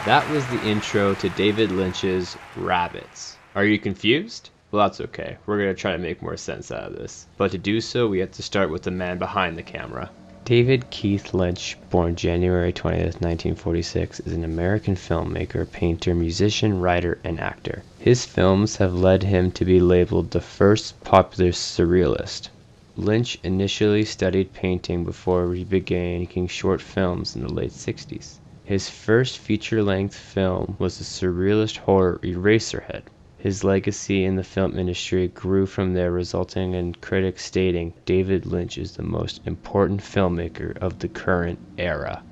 That was the intro to David Lynch's Rabbits. Are you confused? Well, that's okay. We're going to try to make more sense out of this. But to do so, we have to start with the man behind the camera. David Keith Lynch, born January 20th, 1946, is an American filmmaker, painter, musician, writer, and actor. His films have led him to be labeled the first popular surrealist. Lynch initially studied painting before he began making short films in the late 60s. His first feature-length film was the surrealist horror Eraserhead. His legacy in the film industry grew from there, resulting in critics stating David Lynch is the most important filmmaker of the current era.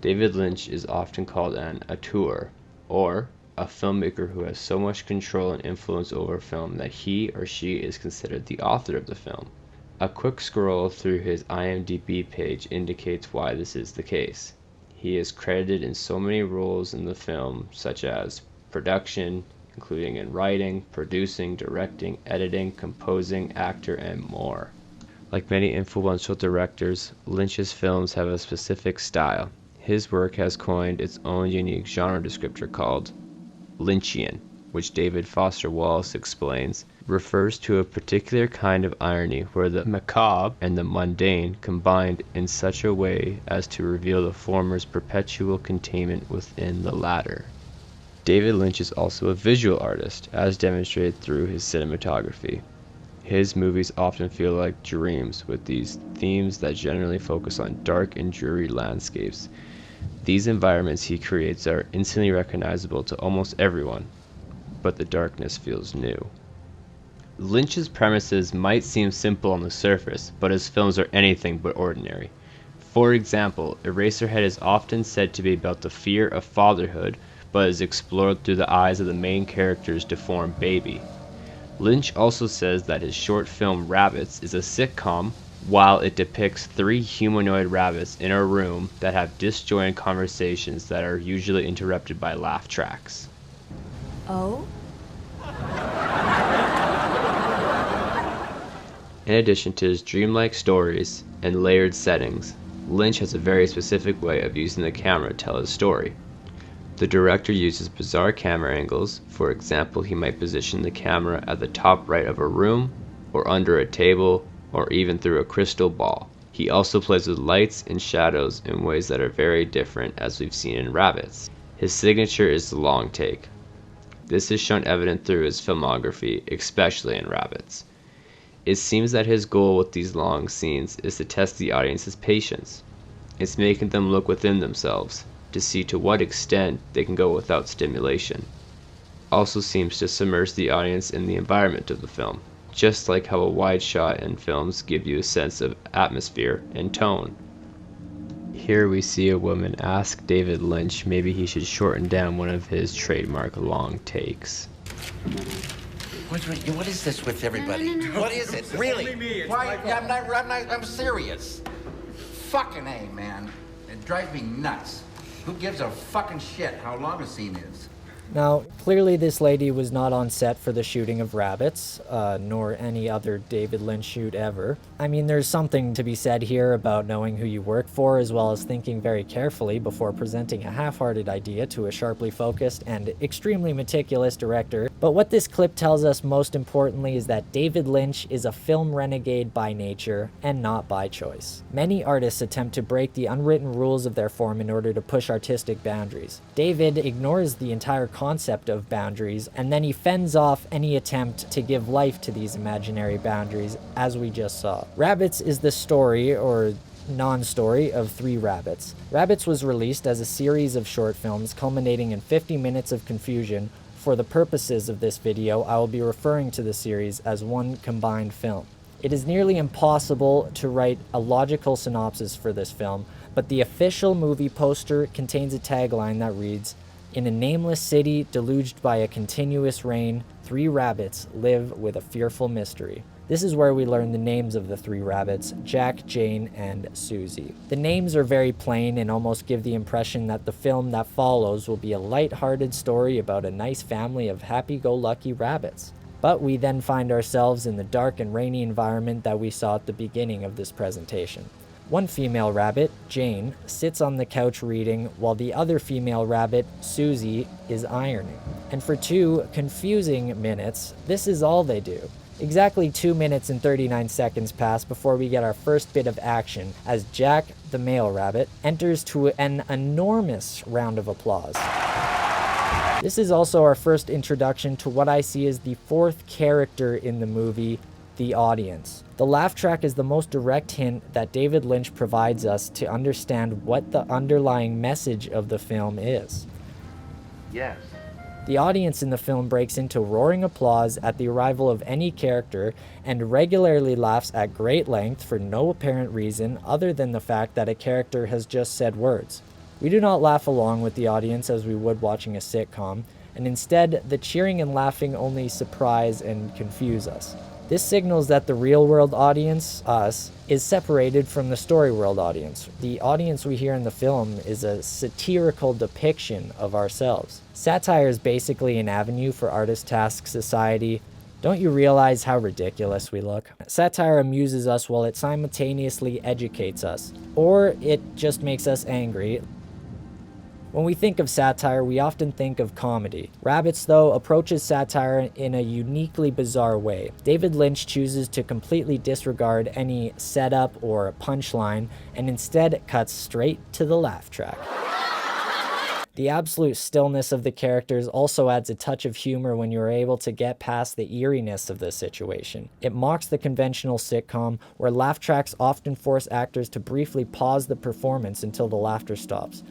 David Lynch is often called an auteur, or a filmmaker who has so much control and influence over film that he or she is considered the author of the film. A quick scroll through his IMDb page indicates why this is the case. He is credited in so many roles in the film, such as production, including in writing, producing, directing, editing, composing, actor, and more. Like many influential directors, Lynch's films have a specific style. His work has coined its own unique genre descriptor called Lynchian, which David Foster Wallace explains, refers to a particular kind of irony where the macabre and the mundane combined in such a way as to reveal the former's perpetual containment within the latter. David Lynch is also a visual artist, as demonstrated through his cinematography. His movies often feel like dreams, with these themes that generally focus on dark and dreary landscapes. These environments he creates are instantly recognizable to almost everyone, but the darkness feels new. Lynch's premises might seem simple on the surface, but his films are anything but ordinary. For example, Eraserhead is often said to be about the fear of fatherhood, but is explored through the eyes of the main character's deformed baby. Lynch also says that his short film Rabbits is a sitcom, while it depicts 3 humanoid rabbits in a room that have disjointed conversations that are usually interrupted by laugh tracks. Oh? In addition to his dreamlike stories and layered settings, Lynch has a very specific way of using the camera to tell his story. The director uses bizarre camera angles. For example, he might position the camera at the top right of a room, or under a table, or even through a crystal ball. He also plays with lights and shadows in ways that are very different, as we've seen in Rabbits. His signature is the long take. This is shown evident through his filmography, especially in Rabbits. It seems that his goal with these long scenes is to test the audience's patience. It's making them look within themselves, to see to what extent they can go without stimulation. Also seems to submerge the audience in the environment of the film, just like how a wide shot in films give you a sense of atmosphere and tone. Here we see a woman ask David Lynch maybe he should shorten down one of his trademark long takes. What is this with everybody? No. What is it? Really? Why? I'm serious. Fucking A, man. It drives me nuts. Who gives a fucking shit how long a scene is? Now, clearly this lady was not on set for the shooting of Rabbits, nor any other David Lynch shoot ever. I mean, there's something to be said here about knowing who you work for, as well as thinking very carefully before presenting a half-hearted idea to a sharply focused and extremely meticulous director. But what this clip tells us most importantly is that David Lynch is a film renegade by nature and not by choice. Many artists attempt to break the unwritten rules of their form in order to push artistic boundaries. David ignores the entire concept of boundaries, and then he fends off any attempt to give life to these imaginary boundaries, as we just saw. Rabbits is the story, or non-story, of 3 rabbits. Rabbits was released as a series of short films culminating in 50 minutes of confusion. For the purposes of this video, I will be referring to the series as one combined film. It is nearly impossible to write a logical synopsis for this film, but the official movie poster contains a tagline that reads, "In a nameless city deluged by a continuous rain, 3 rabbits live with a fearful mystery." This is where we learn the names of the 3 rabbits, Jack, Jane, and Susie. The names are very plain and almost give the impression that the film that follows will be a light-hearted story about a nice family of happy-go-lucky rabbits. But we then find ourselves in the dark and rainy environment that we saw at the beginning of this presentation. One female rabbit, Jane, sits on the couch reading while the other female rabbit, Susie, is ironing. And for 2 confusing minutes, this is all they do. Exactly 2 minutes and 39 seconds pass before we get our first bit of action as Jack, the male rabbit, enters to an enormous round of applause. This is also our first introduction to what I see as the 4th character in the movie, the audience. The laugh track is the most direct hint that David Lynch provides us to understand what the underlying message of the film is. Yes. The audience in the film breaks into roaring applause at the arrival of any character and regularly laughs at great length for no apparent reason other than the fact that a character has just said words. We do not laugh along with the audience as we would watching a sitcom, and instead, the cheering and laughing only surprise and confuse us. This signals that the real-world audience, us, is separated from the story-world audience. The audience we hear in the film is a satirical depiction of ourselves. Satire is basically an avenue for artists to ask society, "Don't you realize how ridiculous we look?" Satire amuses us while it simultaneously educates us, or it just makes us angry. When we think of satire, we often think of comedy. Rabbits, though, approaches satire in a uniquely bizarre way. David Lynch chooses to completely disregard any setup or punchline and instead cuts straight to the laugh track. The absolute stillness of the characters also adds a touch of humor when you are able to get past the eeriness of the situation. It mocks the conventional sitcom, where laugh tracks often force actors to briefly pause the performance until the laughter stops.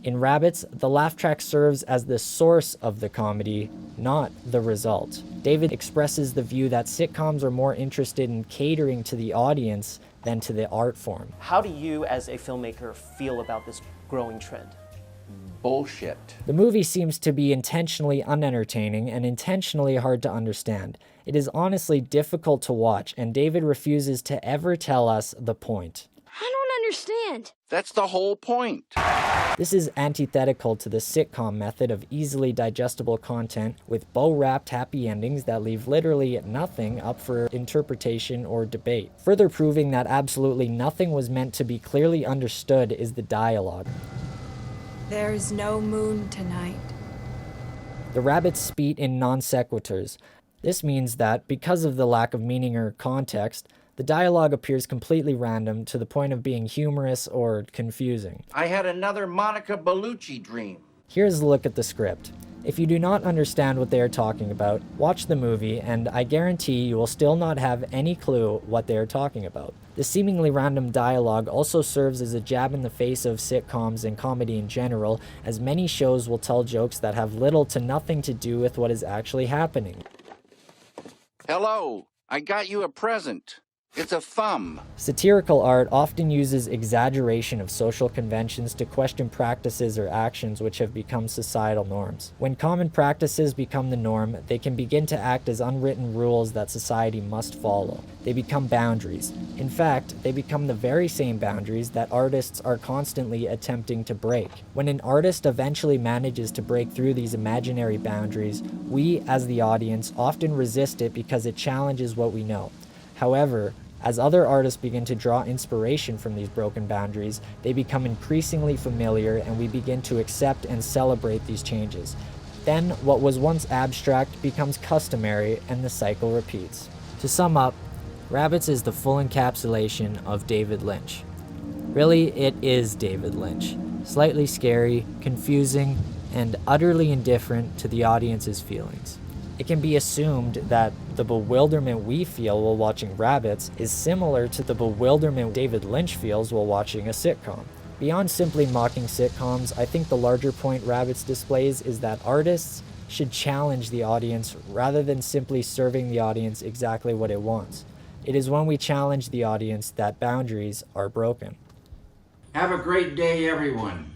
In Rabbits, the laugh track serves as the source of the comedy, not the result. David expresses the view that sitcoms are more interested in catering to the audience than to the art form. How do you, as a filmmaker, feel about this growing trend? Bullshit. The movie seems to be intentionally unentertaining and intentionally hard to understand. It is honestly difficult to watch, and David refuses to ever tell us the point. I don't understand. That's the whole point. This is antithetical to the sitcom method of easily digestible content with bow-wrapped happy endings that leave literally nothing up for interpretation or debate. Further proving that absolutely nothing was meant to be clearly understood is the dialogue. There's no moon tonight. The rabbits speak in non sequiturs. This means that, because of the lack of meaning or context, the dialogue appears completely random to the point of being humorous or confusing. I had another Monica Bellucci dream. Here's a look at the script. If you do not understand what they are talking about, watch the movie and I guarantee you will still not have any clue what they are talking about. The seemingly random dialogue also serves as a jab in the face of sitcoms and comedy in general, as many shows will tell jokes that have little to nothing to do with what is actually happening. Hello, I got you a present. It's a thumb. Satirical art often uses exaggeration of social conventions to question practices or actions which have become societal norms. When common practices become the norm, they can begin to act as unwritten rules that society must follow. They become boundaries. In fact, they become the very same boundaries that artists are constantly attempting to break. When an artist eventually manages to break through these imaginary boundaries, we, as the audience, often resist it because it challenges what we know. However, as other artists begin to draw inspiration from these broken boundaries, they become increasingly familiar and we begin to accept and celebrate these changes. Then, what was once abstract becomes customary and the cycle repeats. To sum up, Rabbits is the full encapsulation of David Lynch. Really, it is David Lynch. Slightly scary, confusing, and utterly indifferent to the audience's feelings. It can be assumed that the bewilderment we feel while watching Rabbits is similar to the bewilderment David Lynch feels while watching a sitcom. Beyond simply mocking sitcoms, I think the larger point Rabbits displays is that artists should challenge the audience rather than simply serving the audience exactly what it wants. It is when we challenge the audience that boundaries are broken. Have a great day, everyone.